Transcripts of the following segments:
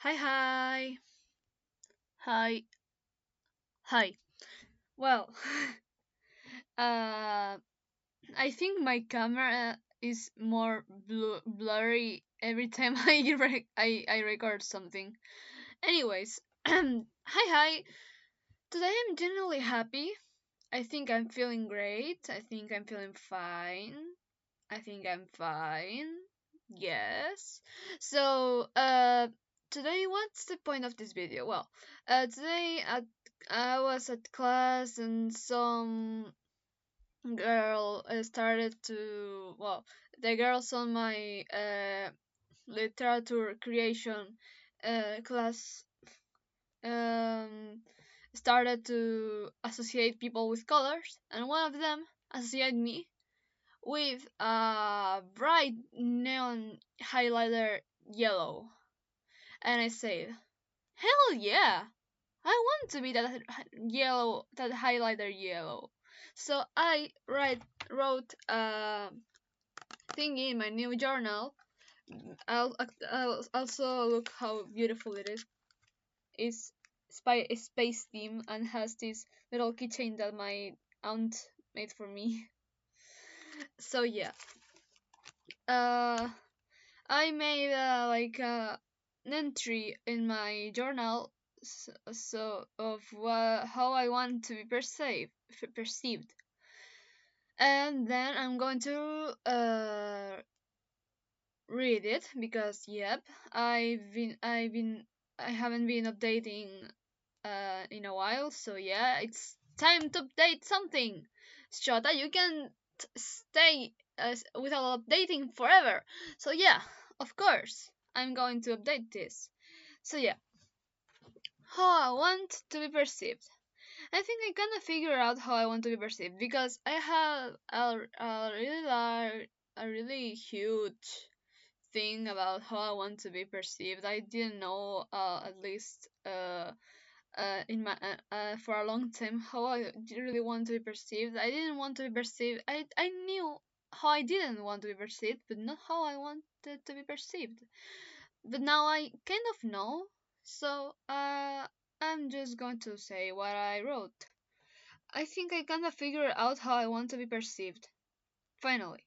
Hi, hi, hi, hi. Well, uh, I think my camera is more blurry every time I record something. Anyways, hi. Today I'm genuinely happy. I think I'm feeling great. I think I'm feeling fine. I think I'm fine. Yes. So, today, what's the point of this video? Well, today I was at class and some girl started to, well, the girls on my literature creation class um, started to associate people with colors, and one of them associated me with a bright neon highlighter yellow. And I said, hell yeah! I want to be that highlighter yellow. So I wrote a thingy in my new journal. I'll also look how beautiful it is. It's a space theme and has this little keychain that my aunt made for me. So yeah, uh, I made an entry in my journal, of how I want to be perceived, and then I'm going to read it because yep, I haven't been updating in a while, so yeah, it's time to update something. Shota, you can stay without updating forever. So yeah, of course, I'm going to update this. So yeah, how I want to be perceived. I think I kind of figure out how I want to be perceived because I have a really huge thing about how I want to be perceived. I didn't know at least in my for a long time how I really want to be perceived. I didn't want to be perceived. I knew how I didn't want to be perceived, but not how I wanted to be perceived. But now I kind of know, so I'm just going to say what I wrote. I think I kind of figured out how I want to be perceived. Finally.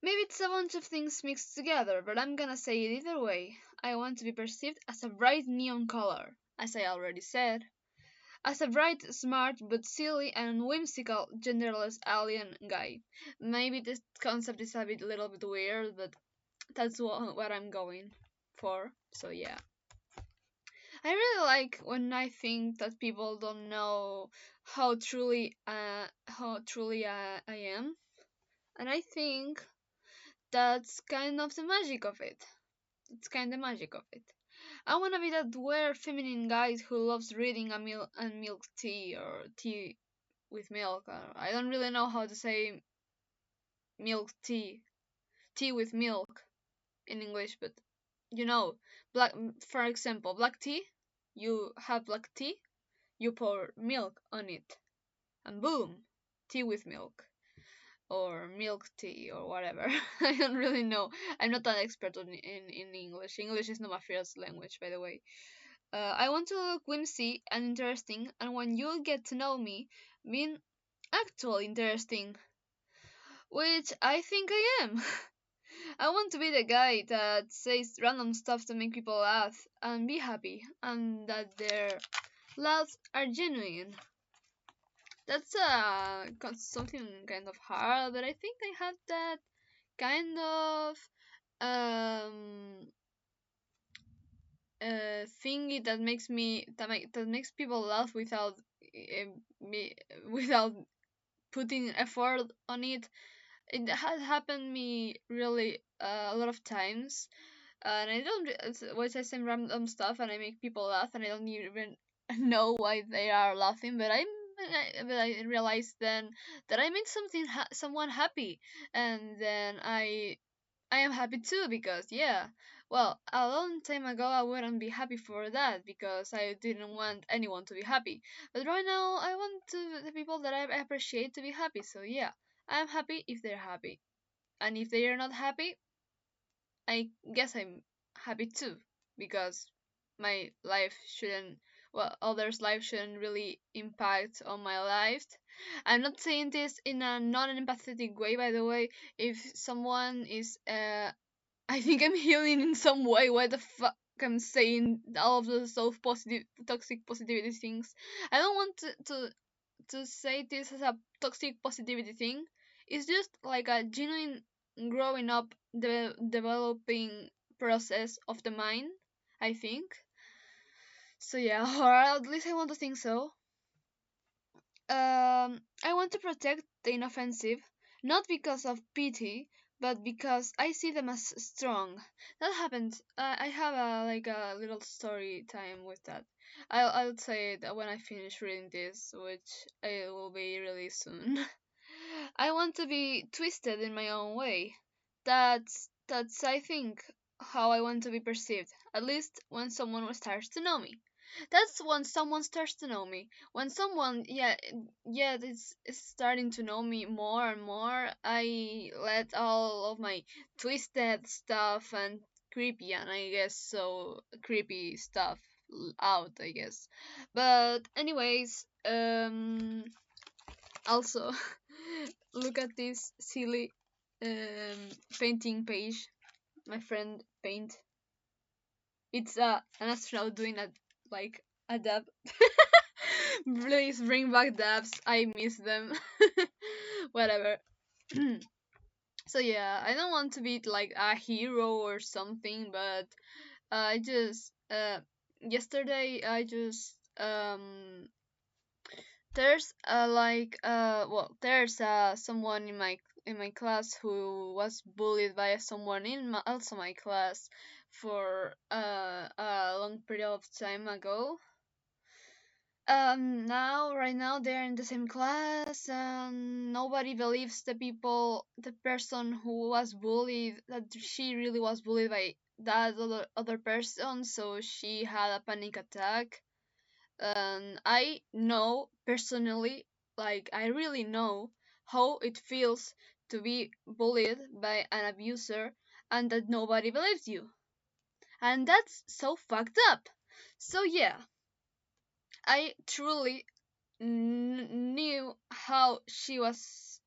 Maybe it's a bunch of things mixed together, but I'm gonna say it either way. I want to be perceived as a bright neon color, as I already said. As a bright, smart, but silly and whimsical genderless alien guy. Maybe this concept is a little bit weird, but that's what I'm going for. So yeah. I really like when I think that people don't know how truly I am, and I think that's kind of the magic of it. It's kind of magic of it. I wanna be that weird feminine guy who loves reading and milk tea or tea with milk. I don't really know how to say milk tea with milk in English, but you know, black. For example, black tea. You have black tea. You pour milk on it, and boom, tea with milk or milk tea or whatever. I don't really know. I'm not an expert in English. English is not my first language, by the way. I want to look whimsy and interesting, and when you get to know me, being actually interesting, which I think I am. I want to be the guy that says random stuff to make people laugh and be happy, and that their laughs are genuine. That's something kind of hard, but I think I have that kind of um thingy that makes people laugh without me without putting effort on it. It has happened me really a lot of times, and I don't always I say random stuff and I make people laugh and I don't even know why they are laughing, but I realize then that I made someone happy, and then I am happy too because yeah, well, a long time ago I wouldn't be happy for that because I didn't want anyone to be happy. But right now I want the people that I appreciate to be happy. So yeah, I'm happy if they're happy. And if they are not happy, I guess I'm happy too. because my life shouldn't, well, others' life shouldn't really impact on my life. I'm not saying this in a non-empathetic way, by the way. If someone is, I think I'm healing in some way. Why the fuck I'm saying all of those positive, toxic positivity things? I don't want to say this as a toxic positivity thing. It's just like a genuine growing up, developing process of the mind, I think. So yeah, or at least I want to think so. I want to protect the inoffensive, not because of pity, but because I see them as strong. That happened. I have a like a little story time with that. I'll say it when I finish reading this, which it will be really soon. I want to be twisted in my own way. That's I think how I want to be perceived. At least when someone starts to know me. That's when someone starts to know me. When someone, yeah, is starting to know me more and more, I let all of my twisted stuff and creepy, and I guess so creepy stuff out, I guess. But anyways, also look at this silly painting page my friend paint. It's an astronaut doing a like a dab. Please bring back dabs. I miss them. Whatever. So yeah, I don't want to be like a hero or something, but I just yesterday I just there's there's someone in my class who was bullied by someone in also my class for a long period of time ago. Now right now they're in the same class, and nobody believes the person who was bullied, that she really was bullied by that other person, so she had a panic attack. And I know personally, like I really know how it feels to be bullied by an abuser and that nobody believes you. And that's so fucked up. So yeah, I truly knew how she was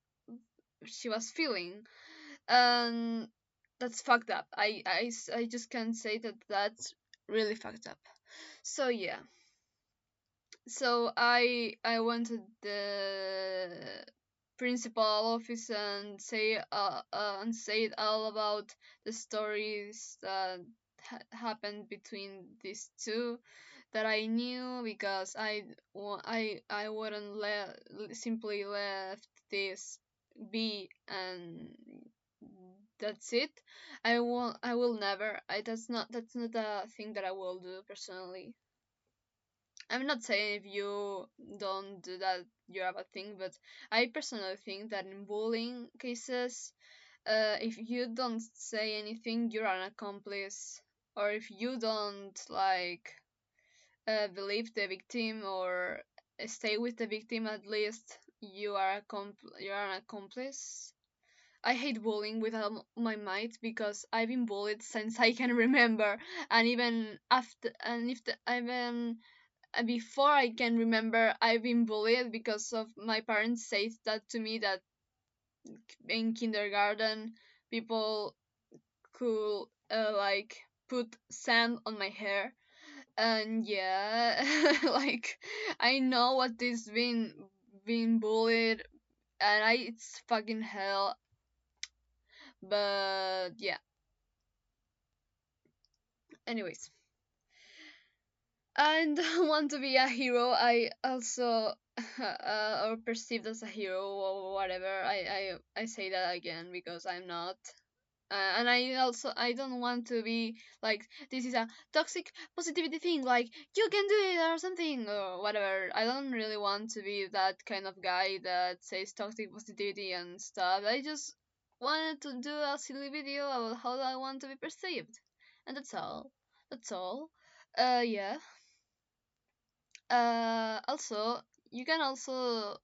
feeling, and that's fucked up. I just can't say that that's really fucked up. So yeah, so I went to the principal office and say it all about the stories that happened between these two that I knew, because I wouldn't simply left this be and that's it. I will never. That's not a thing that I will do personally. I'm not saying if you don't do that, you're a bad thing, but I personally think that in bullying cases, if you don't say anything, you're an accomplice, or if you don't like believe the victim or stay with the victim, at least you are an accomplice. I hate bullying with all my might because I've been bullied since I can remember, and even after, and if the, even before I can remember, I've been bullied because of my parents said that to me, that in kindergarten people could like put sand on my hair. And yeah, like I know what this being bullied, and I it's fucking hell. But yeah, anyways, I don't want to be a hero. I also or perceived as a hero or whatever. I say that again because I'm not. And I don't want to be like this is a toxic positivity thing, like you can do it or something or whatever. I don't really want to be that kind of guy that says toxic positivity and stuff. I just wanted to do a silly video about how I want to be perceived, and that's all. That's all. Yeah. Also, you can also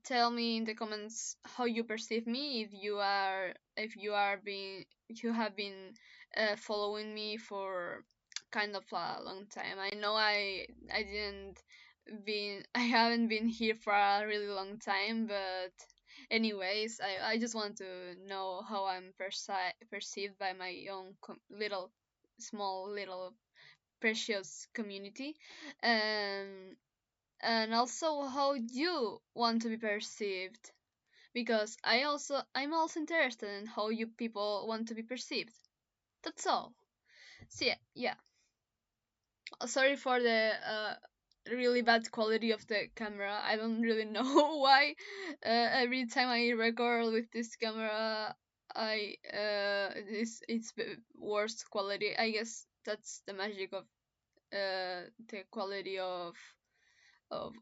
tell me in the comments how you perceive me, if you are being if you have been following me for kind of a long time. I know I didn't been I haven't been here for a really long time, but anyways, I just want to know how I'm perceived by my own little small little precious community, and also how you want to be perceived, because I'm also interested in how you people want to be perceived. That's all. So yeah. Sorry for the really bad quality of the camera. I don't really know why. Every time I record with this camera, it's worst quality. I guess that's the magic of the quality of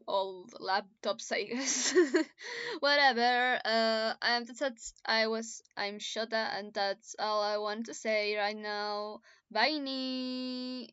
all laptops, I guess. Whatever. I'm Shota, and that's all I want to say right now. Bye.